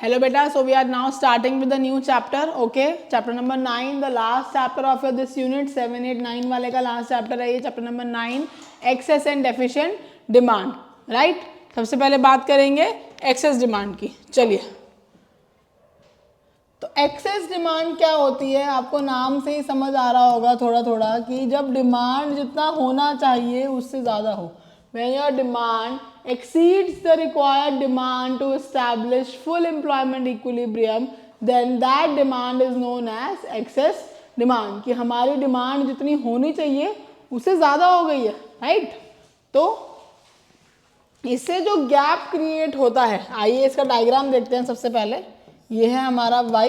Hello beta, so we are now starting with the new chapter, okay? Chapter number 9, the last chapter of your this unit, 7, 8, 9 वाले का last chapter है ये, chapter number 9, excess and deficient demand, right? सबसे पहले बात करेंगे excess demand की, चलिए। तो excess demand क्या होती है, आपको नाम से ही समझ आ रहा होगा थोड़ा थोड़ा कि जब डिमांड जितना होना चाहिए उससे ज़्यादा हो। When your demand exceeds the required demand to establish full employment equilibrium, then that demand is known as excess demand, कि हमारी डिमांड जितनी होनी चाहिए उससे ज़्यादा हो गई है, राइट? तो इससे जो गैप क्रिएट होता है, आइए इसका डायग्राम देखते हैं। सबसे पहले ये है हमारा y,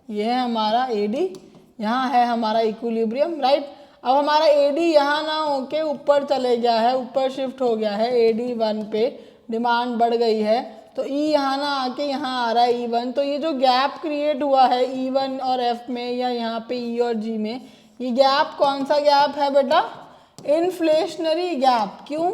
ये है हमारा AD, यहाँ है हमारा इक्विलिब्रियम, राइट? अब हमारा AD यहाँ ना होके ऊपर चले गया है, ऊपर शिफ्ट हो गया है AD1 पे, डिमांड बढ़ गई है, तो E यहाँ ना आके यहाँ आ रहा है E1। तो ये जो गैप क्रिएट हुआ है E1 और F में या यहाँ पे E और G में, ये गैप कौन सा गैप है बेटा? Inflationary gap. क्यों?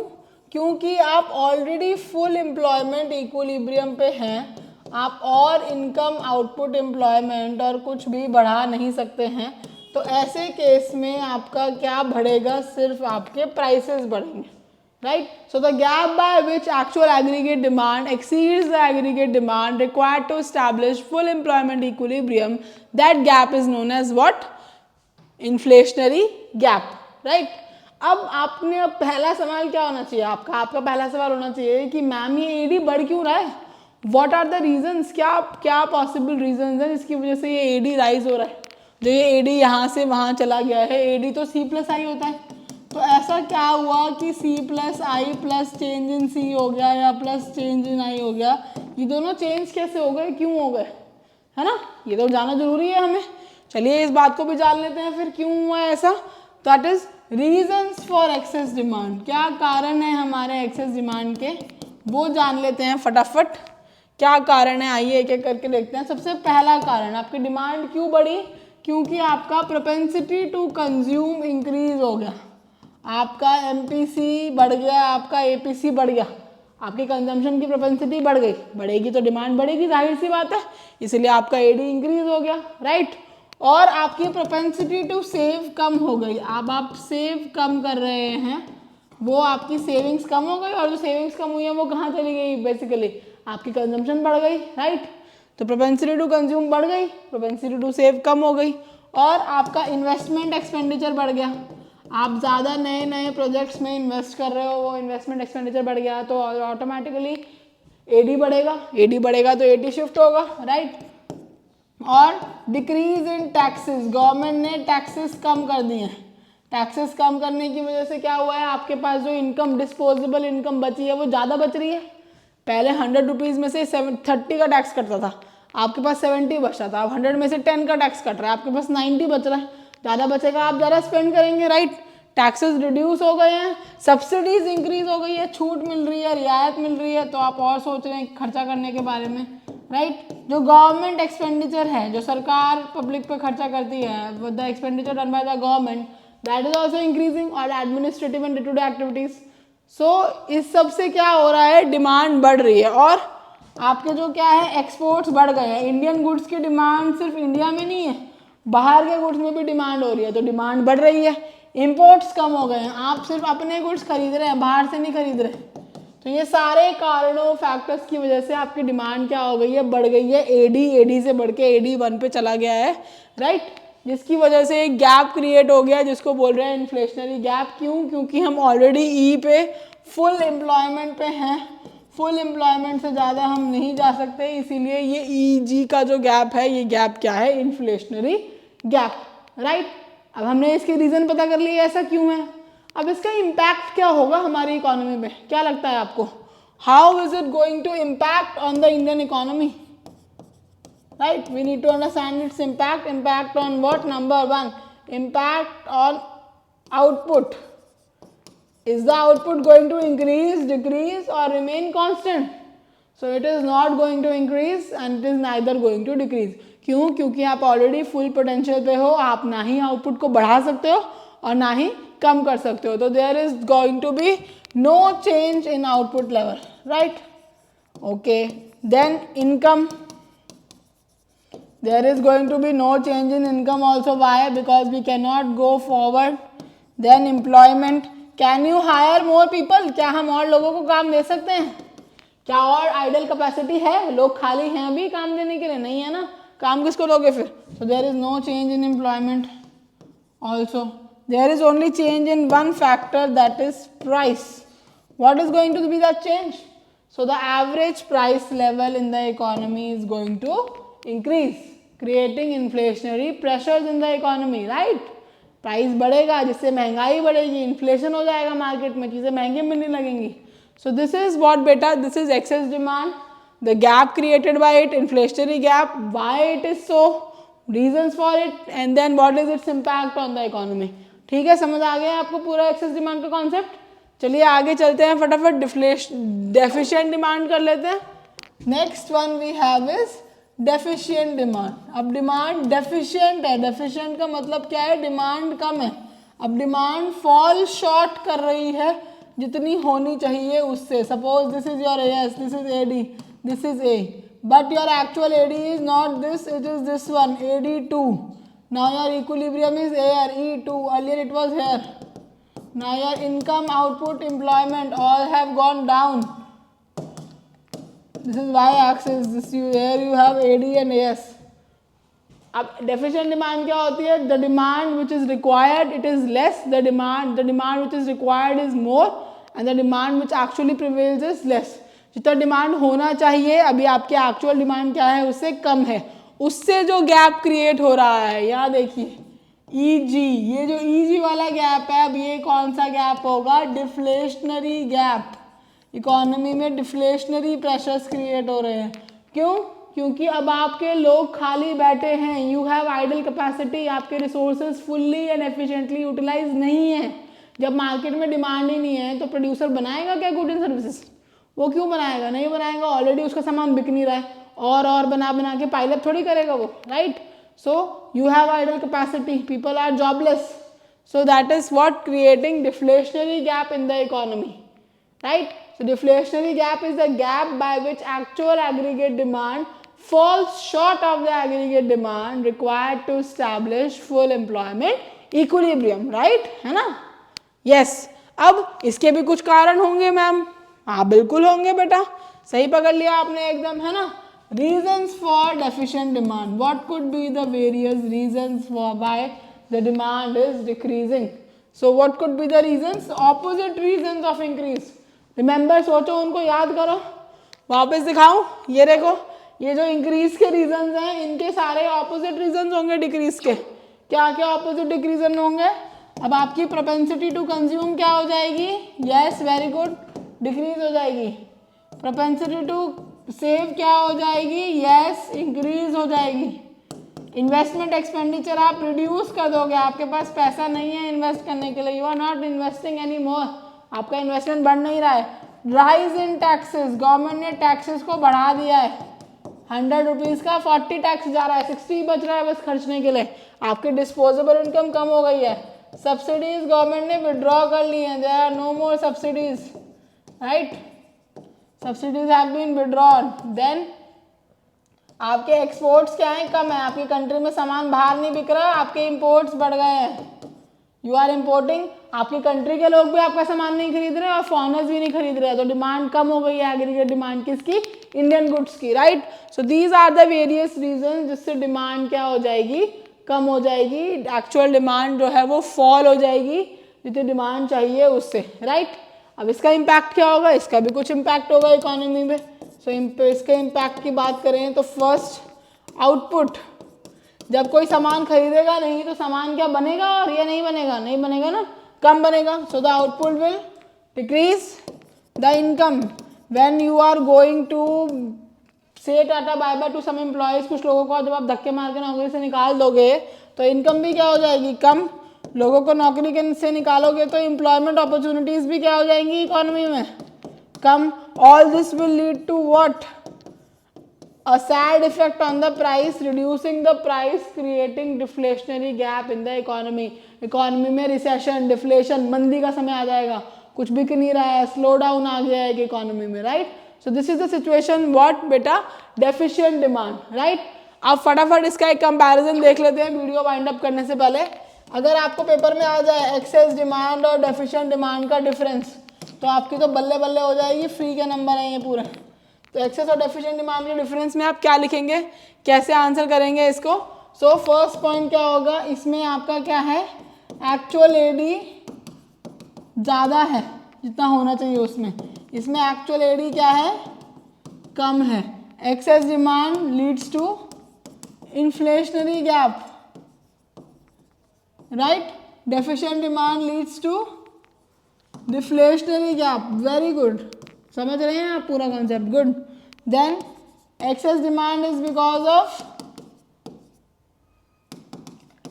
क्योंकि आप ऑलरेडी फुल एम्प्लॉयमेंट इक्विलिब्रियम पे हैं, आप और इनकम आउटपुट एम्प्लॉयमेंट और कुछ भी बढ़ा नहीं सकते हैं। तो ऐसे केस में आपका क्या बढ़ेगा? सिर्फ आपके प्राइसेस बढ़ेंगे, right? So the gap by which actual aggregate demand exceeds the aggregate demand required to establish full employment equilibrium, that gap is known as what? Inflationary gap, right? अब आपने पहला सवाल क्या होना चाहिए आपका पहला सवाल होना चाहिए कि मैम ये एडी बढ़ क्यों रहा है? What are the reasons? क्या पॉसिबल रीजंस हैं जिसकी वजह से ये एडी राइज हो रहा है? जो ये एडी यहाँ से वहाँ चला गया है, एडी तो सी प्लस आई होता है, तो ऐसा क्या हुआ कि C plus I plus change in C हो गया या प्लस चेंज इन आई हो गया? ये दोनों चेंज कैसे हो गए, क्यों हो गए, है ना? ये तो जानना जरूरी है हमें। चलिए इस बात को भी जान लेते हैं, फिर क्यों हुआ ऐसा। That is reasons for excess demand. क्या कारण है हमारे एक्सेस डिमांड के, वो जान लेते हैं फटाफट। क्या कारण है, आइए एक एक करके देखते हैं। सबसे पहला कारण, आपकी डिमांड क्यों बढ़ी? क्योंकि आपका प्रोपेंसिटी टू कंज्यूम इंक्रीज हो गया, आपका एमपीसी बढ़ गया, आपका एपीसी बढ़ गया, आपकी कंजम्पशन की प्रोपेंसिटी बढ़ गई। बढ़ेगी तो डिमांड बढ़ेगी, जाहिर सी बात है, इसलिए आपका एडी इंक्रीज हो गया, राइट? और आपकी प्रोपेंसिटी टू सेव कम हो गई। अब आप सेव कम कर रहे हैं, वो आपकी सेविंग्स कम हो गई, और जो सेविंग्स कम हुई है वो कहाँ चली गई? बेसिकली आपकी कंजम्पशन बढ़ गई, राइट? तो प्रोपेंसिटी टू कंज्यूम बढ़ गई, प्रोपेंसिटी टू सेव कम हो गई, और आपका इन्वेस्टमेंट एक्सपेंडिचर बढ़ गया। आप ज़्यादा नए नए प्रोजेक्ट्स में इन्वेस्ट कर रहे हो, वो इन्वेस्टमेंट एक्सपेंडिचर बढ़ गया, तो ऑटोमेटिकली एडी बढ़ेगा, एडी बढ़ेगा तो एटी शिफ्ट होगा, राइट? और डिक्रीज इन टैक्सेस, गवर्नमेंट ने टैक्सेस कम कर दिए हैं। टैक्सेस कम करने की वजह से क्या हुआ है, आपके पास जो इनकम, डिस्पोजेबल इनकम बची है वो ज़्यादा बच रही है। पहले 100 रुपीज़ में से 30 का टैक्स कटता था, आपके पास 70 बचता था। अब 100 में से 10 का टैक्स कट रहा है, आपके पास 90 बच रहा है। ज़्यादा बचेगा, आप ज़्यादा स्पेंड करेंगे, राइट? टैक्सेस रिड्यूस हो गए हैं, सब्सिडीज इंक्रीज हो गई है, छूट मिल रही है, रियायत मिल रही है, तो आप और सोच रहे हैं खर्चा करने के बारे में, राइट? जो गवर्नमेंट एक्सपेंडिचर है, जो सरकार पब्लिक पे खर्चा करती है, the expenditure done by the government, that is also increasing, और administrative and day to day activities. So इस सब से क्या हो रहा है, डिमांड बढ़ रही है, और आपके जो क्या है, एक्सपोर्ट्स बढ़ गए हैं। इंडियन गुड्स की डिमांड सिर्फ इंडिया में नहीं है, बाहर के गुड्स में भी डिमांड हो रही है, तो डिमांड बढ़ रही है। इंपोर्ट्स कम हो गए हैं, आप सिर्फ अपने गुड्स खरीद रहे हैं, बाहर से नहीं खरीद रहे। तो ये सारे कारणों, फैक्टर्स की वजह से आपकी डिमांड क्या हो गई है, बढ़ गई है। एडी से बढ़ के AD1 पे चला गया है, राइट? जिसकी वजह से एक गैप क्रिएट हो गया, जिसको बोल रहे हैं इन्फ्लेशनरी गैप। क्यों? क्योंकि हम ऑलरेडी ई पे फुल एम्प्लॉयमेंट पे हैं, फुल एम्प्लॉयमेंट से ज़्यादा हम नहीं जा सकते, इसीलिए ये EG का जो गैप है, ये गैप क्या है? Inflationary gap, right? अब हमने इसके रीज़न पता कर लिए ऐसा क्यों है। अब इसका इम्पैक्ट क्या होगा हमारी इकोनॉमी में, क्या लगता है आपको? How is it going to impact on the Indian economy, right? We need to understand its impact. Impact on what? Number one, impact on output. Is the output going to increase, decrease, or remain constant? So it is not going to increase and it is neither going to decrease. क्यों? क्योंकि आप already full potential पे हो, आप ना ही output को बढ़ा सकते हो और ना ही कम कर सकते हो। तो there is going to be no change in output level, right? Okay, then income, there is going to be no change in income also. Why? Because we cannot go forward. Then employment, can you hire more people? क्या हम और लोगों को काम दे सकते हैं? क्या और आइडल कैपेसिटी है? लोग खाली हैं अभी काम देने के लिए? नहीं है ना, काम किसको दोगे फिर? So there is no change in employment also. There is only change in one factor, that is price. What is going to be that change? So the average price level in the economy is going to increase, creating inflationary pressures in the economy, right? Price बढ़ेगा जिससे महंगाई बढ़ेगी, inflation हो जाएगा market में, चीज़ें महंगी मिलने लगेंगी. So this is what beta, this is excess demand, the gap created by it, inflationary gap, why it is so, reasons for it, and then what is its impact on the economy. ठीक है, समझ आ गया आपको पूरा excess demand का concept. चलिए आगे चलते हैं, फटाफट डेफिशिएंट डिमांड कर लेते हैं. Next one we have is deficient demand. अब डिमांड डेफिशिएंट है, डेफिशिएंट का मतलब क्या है? डिमांड कम है. अब डिमांड फॉल शॉर्ट कर रही है जितनी होनी चाहिए उससे. Suppose this is your S, this is AD, this is A, but your actual AD is not this, it is this one, AD2. Now your equilibrium is here, E2, earlier it was here. Now your income, output, employment all have gone down. This is y-axis, this here you have AD and AS. अब deficient demand क्या होती है? The demand which is required, it is less. The demand which is required is more, and the demand which actually prevails is less. जितना demand होना चाहिए अभी आपके actual demand क्या है उससे कम है, उससे जो गैप क्रिएट हो रहा है. यहाँ देखिए EG, ये जो EG वाला गैप है, अब ये कौन सा गैप होगा? Deflationary gap. इकोनॉमी में डिफ्लेशनरी प्रेशर्स क्रिएट हो रहे हैं. क्यों? क्योंकि अब आपके लोग खाली बैठे हैं. यू हैव आइडल कैपेसिटी, आपके resources fully and efficiently utilize नहीं है. जब मार्केट में डिमांड ही नहीं है तो प्रोड्यूसर बनाएगा क्या गुड एंड सर्विसेज? वो क्यों बनाएगा? नहीं बनाएगा, ऑलरेडी उसका सामान बिक नहीं रहा है. और बना के पाइलअप थोड़ी करेगा वो, right? So you have idle capacity, people are jobless. So that is what creating deflationary gap in the economy, right? So deflationary gap is the gap by which actual aggregate demand falls short of the aggregate demand required to establish full employment equilibrium, right? है ना? Yes. अब इसके भी कुछ कारण होंगे ma'am. हाँ बिल्कुल होंगे बेटा, सही पकड़ लिया आपने एकदम, है ना? Reasons for deficient demand. What could be the various reasons for why the demand is decreasing? So what could be the reasons? Opposite reasons of increase. Remember, सोचो, उनको याद करो, वापस दिखाऊं. ये देखो, ये जो इंक्रीज के रीजंस हैं इनके सारे ऑपोजिट रीजंस होंगे डिक्रीज के. क्या क्या ऑपोजिट डिक्रीजन होंगे? अब आपकी प्रोपेंसिटी टू कंज्यूम क्या हो जाएगी? यस, वेरी गुड, डिक्रीज हो जाएगी. प्रोपेंसिटी टू सेव क्या हो जाएगी? यस, इंक्रीज हो जाएगी. इन्वेस्टमेंट एक्सपेंडिचर आप रिड्यूस कर दोगे, आपके पास पैसा नहीं है इन्वेस्ट करने के लिए, you are not investing any more, आपका इन्वेस्टमेंट बढ़ नहीं रहा है. राइज इन टैक्सेस, गवर्नमेंट ने टैक्सेस को बढ़ा दिया है. 100 रुपीज़ का 40 टैक्स जा रहा है, 60 बच रहा है बस खर्चने के लिए. आपकी डिस्पोजेबल इनकम कम हो गई है. सब्सिडीज गवर्नमेंट ने विड्रॉ कर ली हैं, there are no more subsidies, right? Subsidies have been withdrawn. Then आपके एक्सपोर्ट्स क्या है? कम है. आपकी कंट्री में सामान बाहर नहीं बिक रहा, आपके इंपोर्ट्स बढ़ गए हैं. यू आर इम्पोर्टिंग, आपकी कंट्री के लोग भी आपका सामान नहीं खरीद रहे और फॉरेनर्स भी नहीं खरीद रहे, तो डिमांड कम हो गई है. एग्रीगेट डिमांड किसकी? इंडियन गुड्स की, right? So these are the various reason जिससे डिमांड क्या हो जाएगी? कम हो जाएगी. एक्चुअल डिमांड जो है वो फॉल हो जाएगी जितनी डिमांड चाहिए उससे, राइट? अब इसका इम्पैक्ट क्या होगा? इसका भी कुछ इम्पैक्ट होगा इकोनॉमी में. सो इसके इम्पैक्ट की बात करें तो फर्स्ट, आउटपुट. जब कोई सामान खरीदेगा नहीं तो सामान क्या बनेगा? और ये नहीं बनेगा, नहीं बनेगा ना, कम बनेगा. So the output will decrease. The income, when you are going to say tata bye bye to some employees, कुछ लोगों को जब आप धक्के मार के नौकरी से निकाल दोगे तो इनकम भी क्या हो जाएगी? कम. लोगों को नौकरी से निकालोगे तो एम्प्लॉयमेंट अपॉर्चुनिटीज भी क्या हो जाएंगी इकोनॉमी में? कम. All this will lead to what? A sad effect on the price, reducing the price, creating deflationary gap in the economy. Economy में रिसेशन, डिफ्लेशन, मंदी का समय आ जाएगा, कुछ बिक नहीं रहा है, स्लो डाउन आ जाएगा इकोनॉमी में, right? So this is the situation what बेटा? Deficient demand, right? अब फटाफट इसका एक कंपैरिजन देख लेते हैं वीडियो वाइंड अप करने से पहले। अगर आपको पेपर में आ जाए एक्सेस डिमांड और डेफिशिएंट डिमांड का डिफरेंस, तो आपकी तो बल्ले बल्ले हो जाएगी, फ्री के नंबर हैं ये पूरे। तो एक्सेस और डेफिशिएंट डिमांड के डिफरेंस में आप क्या लिखेंगे, कैसे आंसर करेंगे इसको? सो फर्स्ट पॉइंट क्या होगा, इसमें आपका क्या है, एक्चुअल एडी ज़्यादा है जितना होना चाहिए उसमें, इसमें एक्चुअल एडी क्या है, कम है। Excess demand leads to inflationary gap, right. Deficient demand leads to deflationary gap. Very good, समझ रहे हैं आप पूरा concept, good. Then excess demand is because of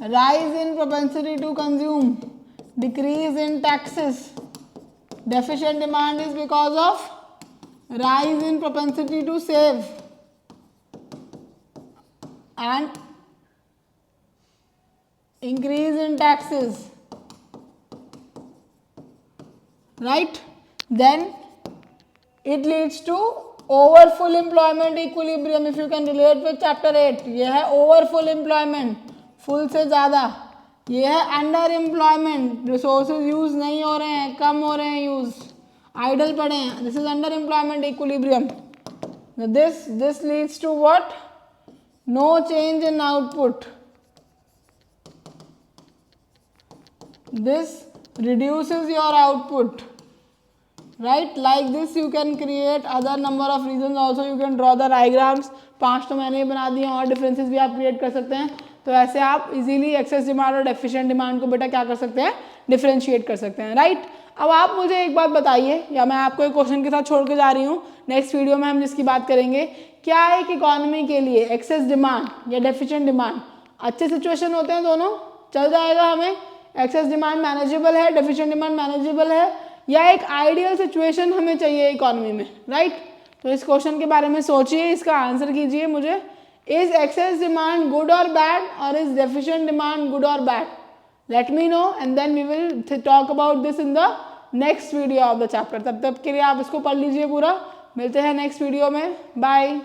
rise in propensity to consume, decrease in taxes. Deficient demand is because of rise in propensity to save and increase in taxes, right? Then it leads to over full employment equilibrium. If you can relate with chapter 8, ये है over full employment, full से ज़्यादा। ये है under employment, resources use नहीं हो रहे हैं, कम हो रहे हैं यूज़, आइडल पड़े हैं, this is under employment equilibrium. This leads to what, no change in output, this reduces your output, right? Like this you can create other number of reasons also, you can draw the diagrams। 5 तो मैंने बना दिए, और differences भी आप create कर सकते हैं। तो ऐसे आप इजीली एक्सेस डिमांड और डेफिशिएंट डिमांड को बेटा क्या कर सकते हैं, डिफरेंशिएट कर सकते हैं, राइट। अब आप मुझे एक बात बताइए, या मैं आपको एक क्वेश्चन के साथ छोड़ के जा रही हूँ, नेक्स्ट वीडियो में हम जिसकी बात करेंगे, क्या एक इकोनॉमी के लिए एक्सेस डिमांड या डेफिशिएंट डिमांड अच्छे सिचुएशन होते हैं, दोनों चल जाएगा हमें, एक्सेस डिमांड मैनेजेबल है, डेफिशिएंट डिमांड मैनेजेबल है, या एक आइडियल सिचुएशन हमें चाहिए इकोनॉमी में, राइट। तो इस क्वेश्चन के बारे में सोचिए, इसका आंसर कीजिए मुझे। इज एक्सेस डिमांड गुड और बैड, और इज डेफिशिएंट डिमांड गुड और bad? Let me know and then we will talk about this in the next video of the chapter. तब तक के लिए आप इसको पढ़ लीजिए पूरा। मिलते हैं नेक्स्ट वीडियो में, बाय।